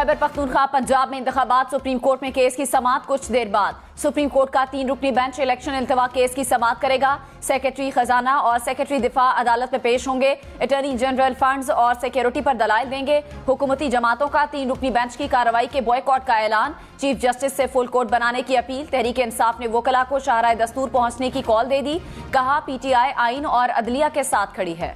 खैबर पख्तूनख्वा पंजाब में इंतखाबात supreme court में केस की समाअत कुछ देर बाद। सुप्रीम कोर्ट का 3 रुकनी बेंच इलेक्शन इल्तवा केस की समाअत करेगा। सेक्रेटरी खजाना और सेक्रेटरी दिफा अदालत में पेश होंगे। अटॉर्नी जनरल फंड्स और सिक्योरिटी पर दलाइल देंगे। हुकूमती जमातों का 3 रुकनी बेंच की कार्रवाई के बॉयकॉट का ऐलान। चीफ जस्टिस से फुल कोर्ट बनाने की अपील। तहरीक इंसाफ ने वकला को शाहराह दस्तूर पहुंचने की कॉल दे दी। कहा पीटीआई आइन और अदलिया के साथ खड़ी है।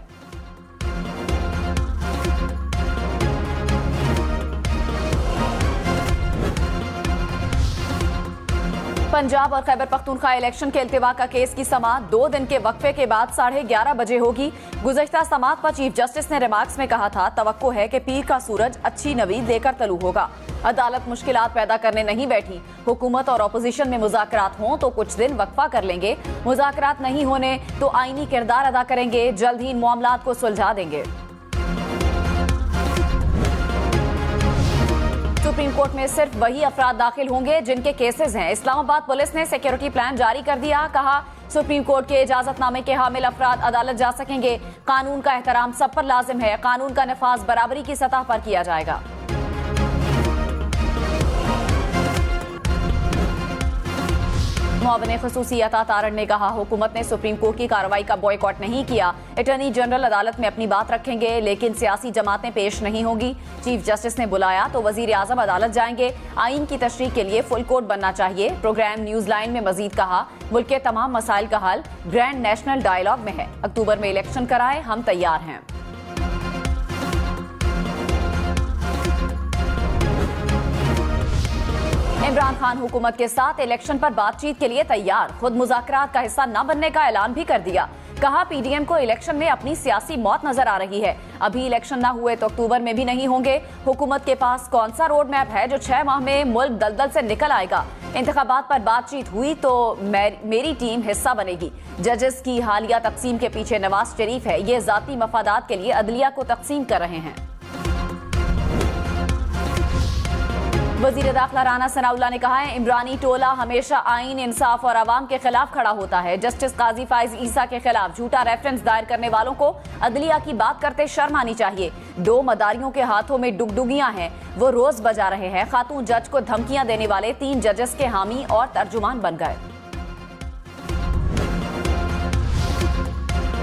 पंजाब और खैबर पख्तूनख्वा इलेक्शन के इल्तिवा का केस की समाअत 2 दिन के वक्फे के बाद 11:30 बजे होगी। गुज़श्ता समाअत पर चीफ जस्टिस ने रिमार्क्स में कहा था, तवक्को है कि पीर का सूरज अच्छी नवीद लेकर तलू होगा। अदालत मुश्किलात पैदा करने नहीं बैठी। हुकूमत और अपोजिशन में मुज़ाकरात हों तो कुछ दिन वक्फा कर लेंगे, मुज़ाकरात नहीं होने तो आईनी किरदार अदा करेंगे। जल्द ही इन मामलात को सुलझा देंगे। सुप्रीम कोर्ट में सिर्फ वही अफराद दाखिल होंगे जिनके केसेस हैं। इस्लामाबाद पुलिस ने सिक्योरिटी प्लान जारी कर दिया। कहा सुप्रीम कोर्ट के इजाजतनामे के हामिल अफराद अदालत जा सकेंगे। कानून का एहतराम सब पर लाजिम है। कानून का नफाज बराबरी की सतह पर किया जाएगा। मुआविन ख़ुसूसी अता तारण ने कहा, हुकूमत ने सुप्रीम कोर्ट की कार्रवाई का बॉयकॉट नहीं किया। अटॉर्नी जनरल अदालत में अपनी बात रखेंगे, लेकिन सियासी जमातें पेश नहीं होंगी। चीफ जस्टिस ने बुलाया तो वजीर आजम अदालत जाएंगे। आइन की तशरीह के लिए फुल कोर्ट बनना चाहिए। प्रोग्राम न्यूज लाइन में मजीद कहा, मुल्क के तमाम मसाइल का हल ग्रैंड नेशनल डायलॉग में है। अक्टूबर में इलेक्शन कराए, हम तैयार हैं। इमरान खान हुकूमत के साथ इलेक्शन पर बातचीत के लिए तैयार। खुद मुज़ाकरात का हिस्सा न बनने का ऐलान भी कर दिया। कहा पीडीएम को इलेक्शन में अपनी सियासी मौत नजर आ रही है। अभी इलेक्शन न हुए तो अक्टूबर में भी नहीं होंगे। हुकूमत के पास कौन सा रोड मैप है जो 6 माह में मुल्क दलदल से निकल आएगा। इंतखाबात पर बातचीत हुई तो मेरी टीम हिस्सा बनेगी। जजेस की हालिया तकसीम के पीछे नवाज शरीफ है। ये जाती मफादात के लिए अदलिया को तकसीम कर रहे हैं। वजीर दाखिला राना सनाउल्लाह ने कहा है, इमरानी टोला हमेशा आइन, इंसाफ और आवाम के खिलाफ खड़ा होता है। जस्टिस काजी फाइज ईसा के खिलाफ झूठा रेफरेंस दायर करने वालों को अदलिया की बात करते शर्म आनी चाहिए। 2 मदारियों के हाथों में डुगडुगियां हैं, वो रोज बजा रहे हैं। खातून जज को धमकियां देने वाले 3 जजेस के हामी और तर्जुमान बन गए।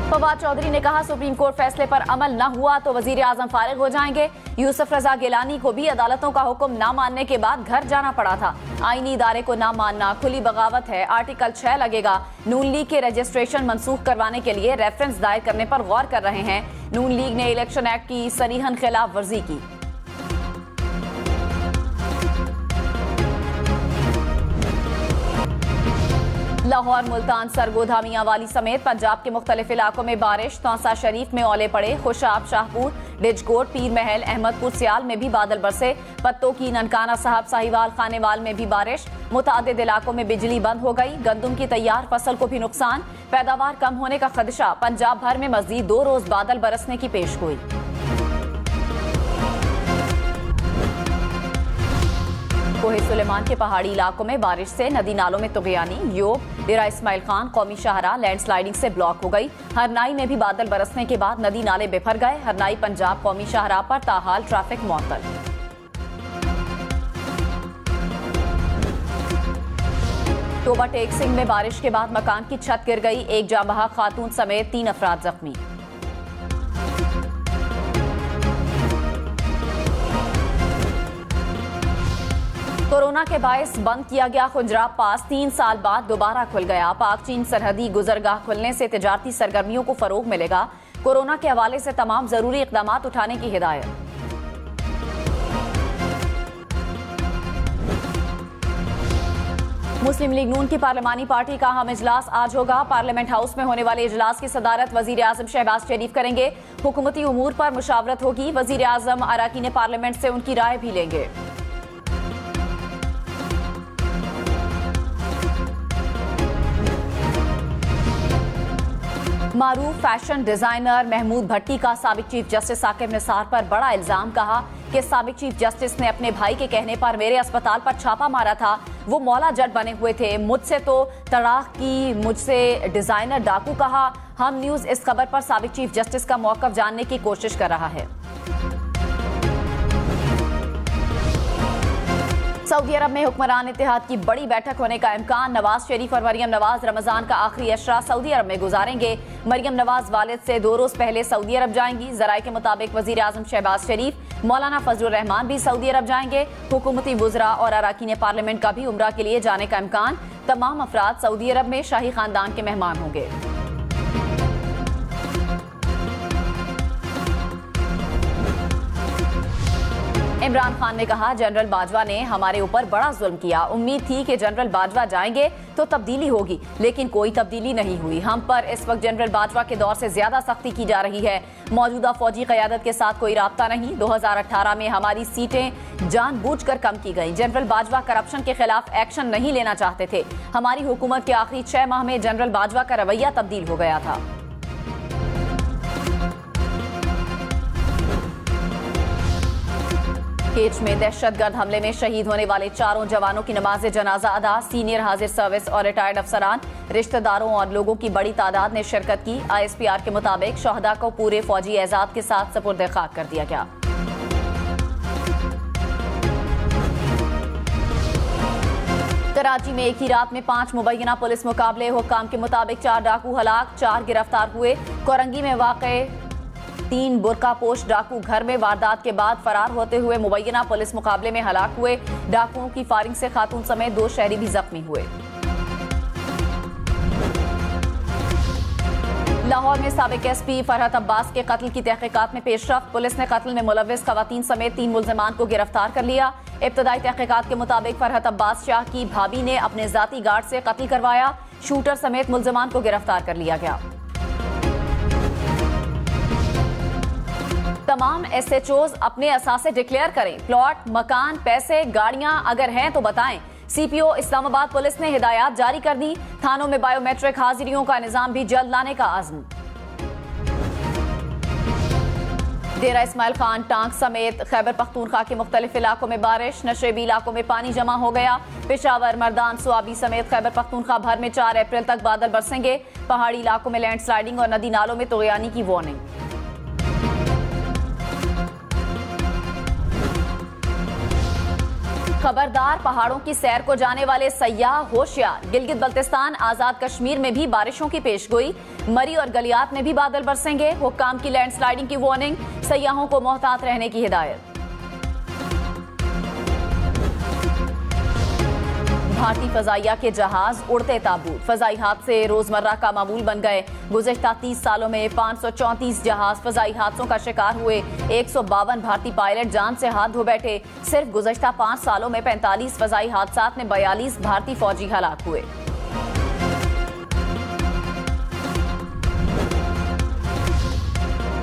फवाद चौधरी ने कहा, सुप्रीम कोर्ट फैसले पर अमल न हुआ तो वजीर आजम फारिग हो जाएंगे। यूसुफ रजा गिलानी को भी अदालतों का हुक्म न मानने के बाद घर जाना पड़ा था। आईनी इदारे को न मानना खुली बगावत है। आर्टिकल 6 लगेगा। नून लीग के रजिस्ट्रेशन मनसूख करवाने के लिए रेफरेंस दायर करने पर गौर कर रहे हैं। नून लीग ने इलेक्शन एक्ट की सरीहन खिलाफ वर्जी की। लाहौर, मुल्तान, सरगोधा, मियांवाली समेत पंजाब के मुख्तलिफ इलाकों में बारिश। तौसा शरीफ में ओले पड़े। खुशाब, शाहपुर, डिजकोट, पीर महल, अहमदपुर, सियाल में भी बादल बरसे। पत्तों की, ननकाना साहब, साहिवाल, खानेवाल में भी बारिश। मुतादिद इलाकों में बिजली बंद हो गई। गंदुम की तैयार फसल को भी नुकसान। पैदावार कम होने का खदशा। पंजाब भर में मजीद 2 रोज बादल बरसने की पेशगोई। कोहे सुलेमान के पहाड़ी इलाकों में बारिश से नदी नालों में तुगयानी। योग, डेरा इस्माइल खान, कौमी शाहरा लैंडस्लाइडिंग से ब्लॉक हो गई। हरनाई में भी बादल बरसने के बाद नदी नाले बिफर गए। हरनाई पंजाब कौमी शाहरा पर ताहाल ट्रैफिक मुअत्तल। टोबा टेक सिंह में बारिश के बाद मकान की छत गिर गई। 1 जांबहा खातून समेत 3 अफराद जख्मी। कोरोना के बायस बंद किया गया खुजरा पास 3 साल बाद दोबारा खुल गया। पाक चीन सरहदी गुजरगाह खुलने से तिजारती सरगर्मियों को फरोग मिलेगा। कोरोना के हवाले से तमाम जरूरी इकदाम उठाने की हिदायत। मुस्लिम लीग नून की पार्लिमानी पार्टी का अहम इजलास आज होगा। पार्लियामेंट हाउस में होने वाले इजलास की सदारत वजीर आजम शहबाज शरीफ करेंगे। हुकूमती उमूर पर मुशावरत होगी। वजीर आजम अराकीन पार्लियामेंट से उनकी राय भी लेंगे। मारूफ फैशन डिजाइनर महमूद भट्टी का साबिक चीफ जस्टिस साकिब निसार पर बड़ा इल्जाम। कहा कि साबिक चीफ जस्टिस ने अपने भाई के कहने पर मेरे अस्पताल पर छापा मारा था। वो मौला जट बने हुए थे। मुझसे तो तड़ाक की, मुझसे डिजाइनर डाकू कहा। हम न्यूज इस खबर पर साबिक चीफ जस्टिस का मौक़िफ़ जानने की कोशिश कर रहा है। सऊदी अरब में हुक्मरान इत्तेहाद की बड़ी बैठक होने का इम्कान। नवाज शरीफ और मरियम नवाज रमजान का आखिरी अशरा सऊदी अरब में गुजारेंगे। मरियम नवाज वालिद से 2 रोज पहले सऊदी अरब जाएंगी। जराये के मुताबिक वजीर आजम शहबाज शरीफ, मौलाना फजलुर रहमान भी सऊदी अरब जाएंगे। हुकूमती वुज़रा और अराकीन पार्लियामेंट का भी उम्रा के लिए जाने का इम्कान। तमाम अफराद सऊदी अरब में शाही खानदान के मेहमान होंगे। इमरान खान ने कहा, जनरल बाजवा ने हमारे ऊपर बड़ा जुल्म किया। उम्मीद थी कि जनरल बाजवा जाएंगे तो तब्दीली होगी, लेकिन कोई तब्दीली नहीं हुई। हम पर इस वक्त जनरल बाजवा के दौर से ज्यादा सख्ती की जा रही है। मौजूदा फौजी क़यादत के साथ कोई राब्ता नहीं। 2018 में हमारी सीटें जानबूझकर कम की गई। जनरल बाजवा करप्शन के खिलाफ एक्शन नहीं लेना चाहते थे। हमारी हुकूमत के आखिरी 6 माह में जनरल बाजवा का रवैया तब्दील हो गया था। केच में दहशतगर्द हमले में शहीद होने वाले 4 जवानों की नमाज जनाजा अदा। सीनियर हाजिर सर्विस और रिटायर्ड अफसरान, रिश्तेदारों और लोगों की बड़ी तादाद ने शिरकत की। ISPR के मुताबिक शहदा को पूरे फौजी एजाज के साथ सपुर्द खाक कर दिया गया। कराची में एक ही रात में 5 मुबैना पुलिस मुकाबले। हुक्काम के मुताबिक 4 डाकू हलाक, 4 गिरफ्तार हुए। कोरंगी में वाक़े 3 बुरकापोश डाकू घर में वारदात के बाद फरार होते हुए मुबैना पुलिस मुकाबले में हलाक हुए। डाकुओं की फायरिंग से खातून समेत 2 शहरी भी जख्मी हुए। लाहौर में साबिक SP फरहत अब्बास के कत्ल की तहकीकात में पेशरफ्त। पुलिस ने कत्ल में मुलव्विस खवातीन समेत 3 मुल्जिमान को गिरफ्तार कर लिया। इब्तदाई तहकीकात के मुताबिक फरहत अब्बास शाह की भाभी ने अपने जाती गार्ड से कत्ल करवाया। शूटर समेत मुल्जिमान को गिरफ्तार कर लिया गया। तमाम SHOs अपने असासे डिक्लेयर करें। प्लॉट, मकान, पैसे, गाड़ियां अगर हैं तो बताएं। CPO इस्लामाबाद पुलिस ने हिदायत जारी कर दी। थानों में बायोमेट्रिक हाजिरियों का निजाम भी जल्द लाने का आज़म। डेरा इस्माइल खान, टांग समेत खैबर पख्तूनख्वा के मुख्तलिफ इलाकों में बारिश। नशेबी इलाकों में पानी जमा हो गया। पेशावर, मर्दान, स्वाबी समेत खैबर पख्तूनख्वा भर में 4 अप्रैल तक बादल बरसेंगे। पहाड़ी इलाकों में लैंडस्लाइडिंग और नदी नालों में तुग़यानी की वार्निंग। खबरदार, पहाड़ों की सैर को जाने वाले सयाह होशियार। गिलगित बल्तिस्तान, आजाद कश्मीर में भी बारिशों की पेशगोई। मरी और गलियात में भी बादल बरसेंगे। हुक्काम की लैंडस्लाइडिंग की वार्निंग। सयाहों को मोहतात रहने की हिदायत। भारतीय फजाइया के जहाज उड़ते ताबूत। फजाई हादसे रोजमर्रा का मामूल बन गए। गुज़श्ता 30 सालों में 534 जहाज फजाई हादसों का शिकार हुए। 152 भारतीय पायलट जान से हाथ धो बैठे। सिर्फ गुज़श्ता 5 सालों में 45 फजाई हादसात में 42 भारतीय फौजी हलाक हुए।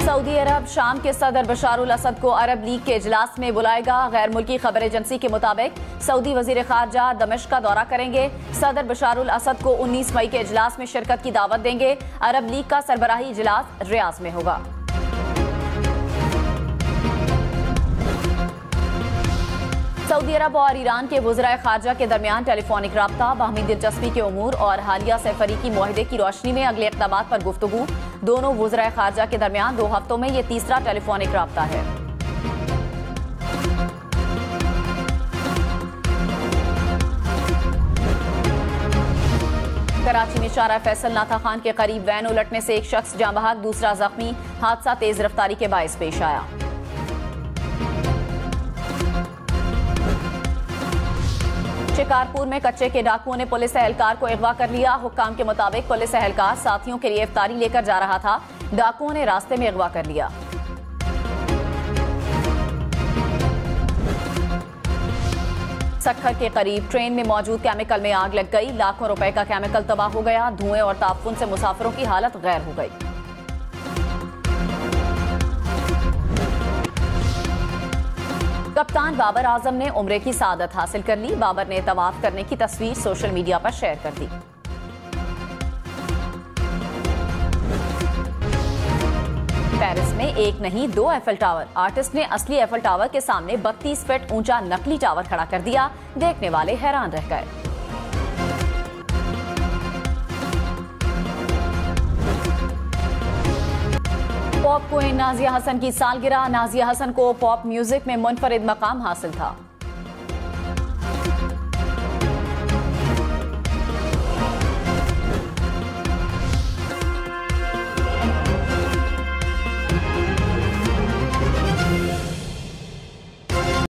सऊदी अरब शाम के सदर बशारुल असद को अरब लीग के इजलास में बुलाएगा। गैर मुल्की खबर एजेंसी के मुताबिक सऊदी वजीर खारजा दमिश्क का दौरा करेंगे। सदर बशारुल असद को 19 मई के इजलास में शिरकत की दावत देंगे। अरब लीग का सरबराही इजलास रियाज में होगा। सऊदी अरब और ईरान के वज़राए खारजा के दरमियान टेलीफोनिक राब्ता। बाहमी दिलचस्पी के उमूर और हालिया सफरीकी मुआहदे की रोशनी में अगले इक़दामात पर गुफ्तगू। दोनों वज़राए खारजा के दरमियान 2 हफ्तों में ये तीसरा टेलीफोनिक राब्ता है। कराची में शारा फैसल नाथा खान के करीब वैन उलटने से एक शख्स जाँ बहक, दूसरा जख्मी। हादसा तेज रफ्तारी के बायस पेश आया। शिकारपुर में कच्चे के डाकुओं ने पुलिस एहलकार को अगवा कर लिया। हुक्काम के मुताबिक पुलिस एहलकार साथियों के लिए इफ्तारी लेकर जा रहा था। डाकुओं ने रास्ते में अगवा कर लिया। सक्खर के करीब ट्रेन में मौजूद केमिकल में आग लग गई। लाखों रुपए का केमिकल तबाह हो गया। धुएं और ताफून से मुसाफिरों की हालत गैर हो गई। कप्तान बाबर आजम ने उम्रे की सादत हासिल कर ली। बाबर ने तवाफ करने की तस्वीर सोशल मीडिया पर शेयर कर दी। पेरिस में एक नहीं 2 एफिल टावर। आर्टिस्ट ने असली एफिल टावर के सामने 32 फीट ऊंचा नकली टावर खड़ा कर दिया। देखने वाले हैरान रह गए। पॉप क्वीन नाजिया हसन की सालगिरह। नाजिया हसन को पॉप म्यूजिक में मुनफरिद मकाम हासिल था।